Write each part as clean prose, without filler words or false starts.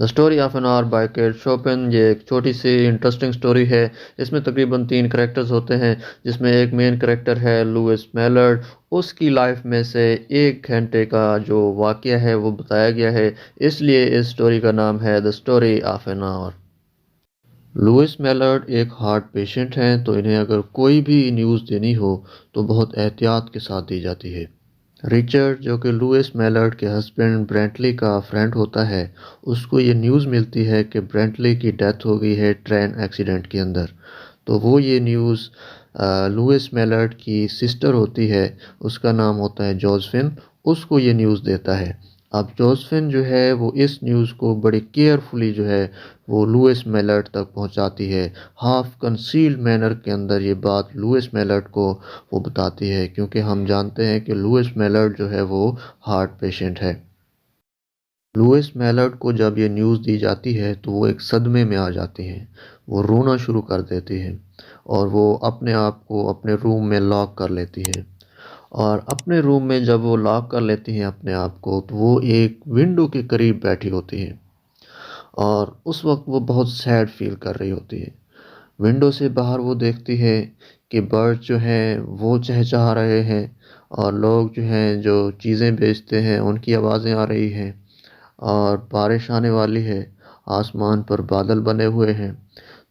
The story of an hour by Kate Chopin, یہ ایک چھوٹی سی انٹرسٹنگ اسٹوری ہے۔ اس میں تقریباً 3 کریکٹرز ہوتے ہیں، جس میں ایک مین کریکٹر ہے لوئس میلرڈ۔ اس کی لائف میں سے 1 گھنٹے کا جو واقعہ ہے وہ بتایا گیا ہے، اس لیے اس اسٹوری کا نام ہے the story of an hour. Louise Mallard ایک ہارٹ پیشنٹ ہیں، تو انہیں اگر کوئی بھی نیوز دینی ہو تو بہت احتیاط کے ساتھ دی جاتی ہے۔ رچرڈ، جو کہ لوئس میلرڈ کے ہسبینڈ برینٹلی کا فرینڈ ہوتا ہے، اس کو یہ نیوز ملتی ہے کہ برینٹلی کی ڈیتھ ہو گئی ہے ٹرین ایکسیڈنٹ کے اندر۔ تو وہ یہ نیوز لوئس میلرڈ کی سسٹر ہوتی ہے، اس کا نام ہوتا ہے جوزفن، اس کو یہ نیوز دیتا ہے۔ اب جوزفن جو ہے وہ اس نیوز کو بڑی کیئرفلی جو ہے وہ لوئس میلرڈ تک پہنچاتی ہے۔ ہاف کنسیلڈ مینر کے اندر یہ بات لوئس میلرڈ کو وہ بتاتی ہے، کیونکہ ہم جانتے ہیں کہ لوئس میلرڈ جو ہے وہ ہارٹ پیشنٹ ہے۔ لوئس میلرڈ کو جب یہ نیوز دی جاتی ہے تو وہ ایک صدمے میں آ جاتی ہیں، وہ رونا شروع کر دیتی ہیں اور وہ اپنے آپ کو اپنے روم میں لاک کر لیتی ہے۔ اور اپنے روم میں جب وہ لاک کر لیتی ہیں اپنے آپ کو، تو وہ ایک ونڈو کے قریب بیٹھی ہوتی ہیں اور اس وقت وہ بہت سیڈ فیل کر رہی ہوتی ہے۔ ونڈو سے باہر وہ دیکھتی ہے کہ برڈ جو ہیں وہ چہچہا رہے ہیں اور لوگ جو ہیں جو چیزیں بیچتے ہیں ان کی آوازیں آ رہی ہیں اور بارش آنے والی ہے، آسمان پر بادل بنے ہوئے ہیں۔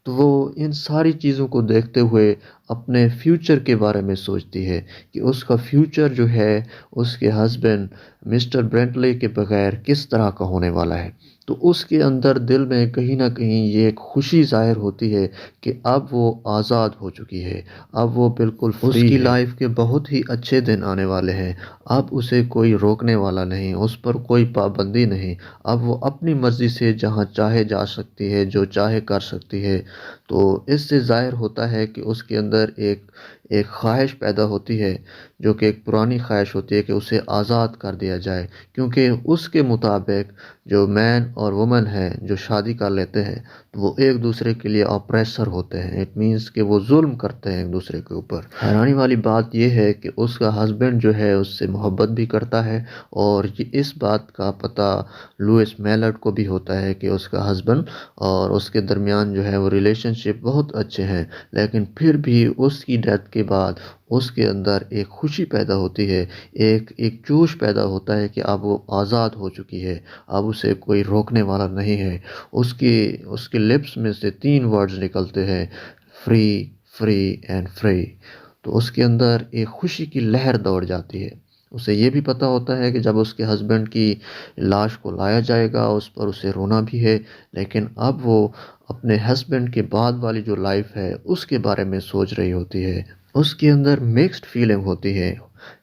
تو وہ ان ساری چیزوں کو دیکھتے ہوئے اپنے فیوچر کے بارے میں سوچتی ہے کہ اس کا فیوچر جو ہے اس کے ہسبینڈ مسٹر برینٹلی کے بغیر کس طرح کا ہونے والا ہے۔ تو اس کے اندر دل میں کہیں نہ کہیں یہ ایک خوشی ظاہر ہوتی ہے کہ اب وہ آزاد ہو چکی ہے، اب وہ بالکل فری ہے۔ اس کی لائف کے بہت ہی اچھے دن آنے والے ہیں، اب اسے کوئی روکنے والا نہیں، اس پر کوئی پابندی نہیں، اب وہ اپنی مرضی سے جہاں چاہے جا سکتی ہے، جو چاہے کر سکتی ہے۔ تو اس سے ظاہر ہوتا ہے کہ اس کے اندر ایک خواہش پیدا ہوتی ہے، جو کہ ایک پرانی خواہش ہوتی ہے کہ اسے آزاد کر دیا جائے، کیونکہ اس کے مطابق جو مین اور وومن ہیں جو شادی کر لیتے ہیں تو وہ ایک دوسرے کے لیے اپریسر ہوتے ہیں، اٹ مینس کہ وہ ظلم کرتے ہیں ایک دوسرے کے اوپر۔ حیرانی والی بات یہ ہے کہ اس کا ہسبینڈ جو ہے اس سے محبت بھی کرتا ہے، اور اس بات کا پتہ لوئس میلرڈ کو بھی ہوتا ہے کہ اس کا ہسبینڈ اور اس کے درمیان جو ہے وہ ریلیشن شپ بہت اچھے ہیں، لیکن پھر بھی اس کی ڈیتھ کے بعد اس کے اندر ایک خوشی پیدا ہوتی ہے، ایک جوش پیدا ہوتا ہے کہ اب وہ آزاد ہو چکی ہے، اب اسے کوئی روکنے والا نہیں ہے۔ اس کے لپس میں سے 3 ورڈز نکلتے ہیں، فری، فری اینڈ فری۔ تو اس کے اندر ایک خوشی کی لہر دوڑ جاتی ہے۔ اسے یہ بھی پتہ ہوتا ہے کہ جب اس کے ہسبینڈ کی لاش کو لایا جائے گا اس پر اسے رونا بھی ہے، لیکن اب وہ اپنے ہسبینڈ کے بعد والی جو لائف ہے اس کے بارے میں سوچ رہی ہوتی ہے۔ اس کے اندر مکسڈ فیلنگ ہوتی ہے،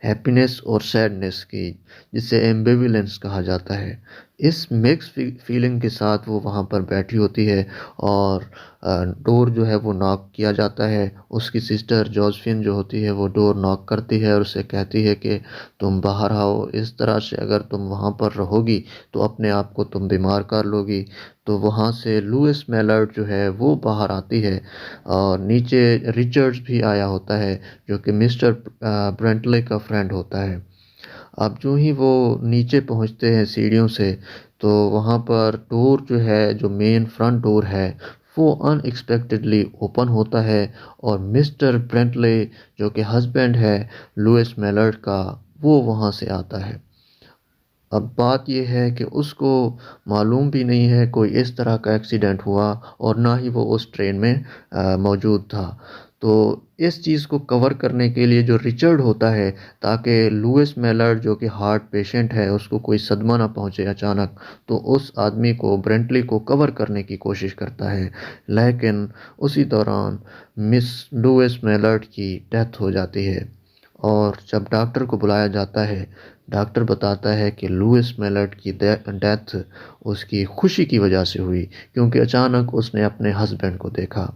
ہیپینس اور سیڈنس کی، جسے ایمبیولنس کہا جاتا ہے۔ اس مکس فیلنگ کے ساتھ وہ وہاں پر بیٹھی ہوتی ہے اور ڈور جو ہے وہ ناک کیا جاتا ہے۔ اس کی سسٹر جوزفین جو ہوتی ہے وہ ڈور ناک کرتی ہے اور اسے کہتی ہے کہ تم باہر آؤ، اس طرح سے اگر تم وہاں پر رہو گی تو اپنے آپ کو تم بیمار کر لو گی۔ تو وہاں سے لوئس میلرڈ جو ہے وہ باہر آتی ہے اور نیچے رچرڈز بھی آیا ہوتا ہے جو کہ مسٹر برینٹلے کا فرینڈ ہوتا ہے۔ اب جو ہی وہ نیچے پہنچتے ہیں سیڑھیوں سے تو وہاں پر ڈور جو ہے، جو مین فرنٹ ڈور ہے، وہ ان ایکسپیکٹڈلی اوپن ہوتا ہے اور مسٹر برینٹلے جو کہ ہسبینڈ ہے لوئس میلرڈ کا، وہ وہاں سے آتا ہے۔ اب بات یہ ہے کہ اس کو معلوم بھی نہیں ہے کوئی اس طرح کا ایکسیڈنٹ ہوا اور نہ ہی وہ اس ٹرین میں موجود تھا۔ تو اس چیز کو کور کرنے کے لیے جو رچرڈ ہوتا ہے، تاکہ لوئس میلرڈ جو کہ ہارٹ پیشنٹ ہے اس کو کوئی صدمہ نہ پہنچے اچانک، تو اس آدمی کو برینٹلی کو کور کرنے کی کوشش کرتا ہے، لیکن اسی دوران مس لوئس میلرڈ کی ڈیتھ ہو جاتی ہے۔ اور جب ڈاکٹر کو بلایا جاتا ہے، ڈاکٹر بتاتا ہے کہ لوئس میلرڈ کی ڈیتھ اس کی خوشی کی وجہ سے ہوئی، کیونکہ اچانک اس نے اپنے ہسبینڈ کو دیکھا۔